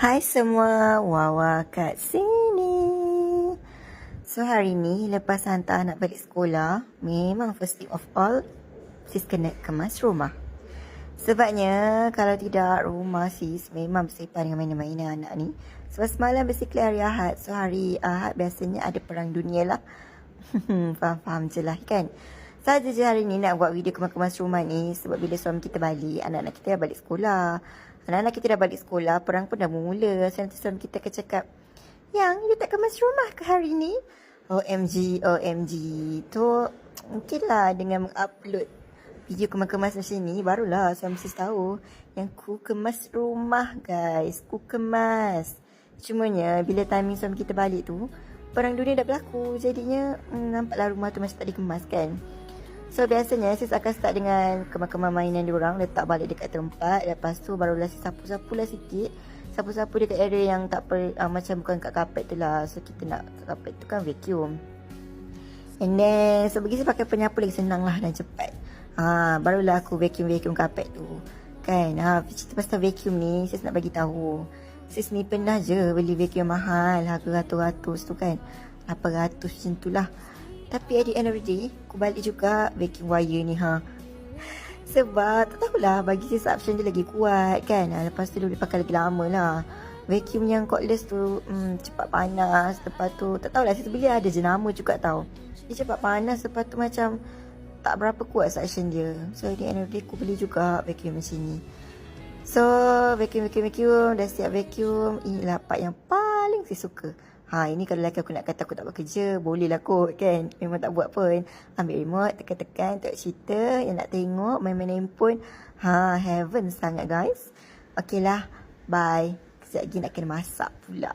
Hai semua, Wawa kat sini. So hari ni lepas hantar anak balik sekolah, memang first thing of all, sis kena kemas rumah. Sebabnya kalau tidak rumah sis memang bersepah dengan mainan-mainan anak ni. Sebab semalam basically hari Ahad, so hari Ahad biasanya ada perang dunia lah. Faham-faham je lah kan. Saja je hari ni nak buat video kemas rumah ni sebab bila suami kita balik, anak-anak kita dah balik sekolah. Anak-anak kita dah balik sekolah, perang pun dah bermula. So nanti suami kita akan cakap, "Yang, you tak kemas rumah ke hari ni?" OMG, OMG. Tu mungkin lah dengan mengupload video kemas macam ni, barulah suami sis tahu yang ku kemas rumah guys. Ku kemas. Cumanya bila timing suami kita balik tu, perang dunia dah berlaku. Jadinya nampaklah rumah tu masih tak dikemas kan. So biasanya sis akan start dengan kemas-kemas mainan diorang, letak balik dekat tempat. Lepas tu barulah sis sapu-sapu lah sikit. Sapu-sapu dekat area yang tak macam bukan kat kapet tu lah. So kita nak kat kapet tu kan vacuum. And then so bagi sis pakai penyapu lagi senang lah dan cepat. Barulah aku vacuum kapet tu. Kan, cerita pasal vacuum ni sis nak bagi tahu. Sis ni pernah je beli vacuum mahal, harga ratus-ratus tu kan. 800 macam tu lah. Tapi at the end of the day, aku balik juga vacuum wire ni Sebab tak tahulah, bagi sis suction dia lagi kuat kan. Lepas tu dia boleh pakai lagi lama lah. Vacuum yang cordless tu cepat panas. Lepas tu tak tahulah, sis beli ada jenama juga tau. Dia cepat panas, lepas tu macam tak berapa kuat suction dia. So at the end of the day, aku beli juga vacuum macam ni. So vacuum, dah siap vacuum. Inilah part yang paling sis suka. Ini kalau lelaki aku nak kata aku tak buat kerja, boleh lah kot kan. Memang tak buat pun. Ambil remote, tekan-tekan, tengok cerita. Yang nak tengok, main-main handphone. Heaven sangat guys. Okay lah, bye. Sekejap lagi nak kena masak pula.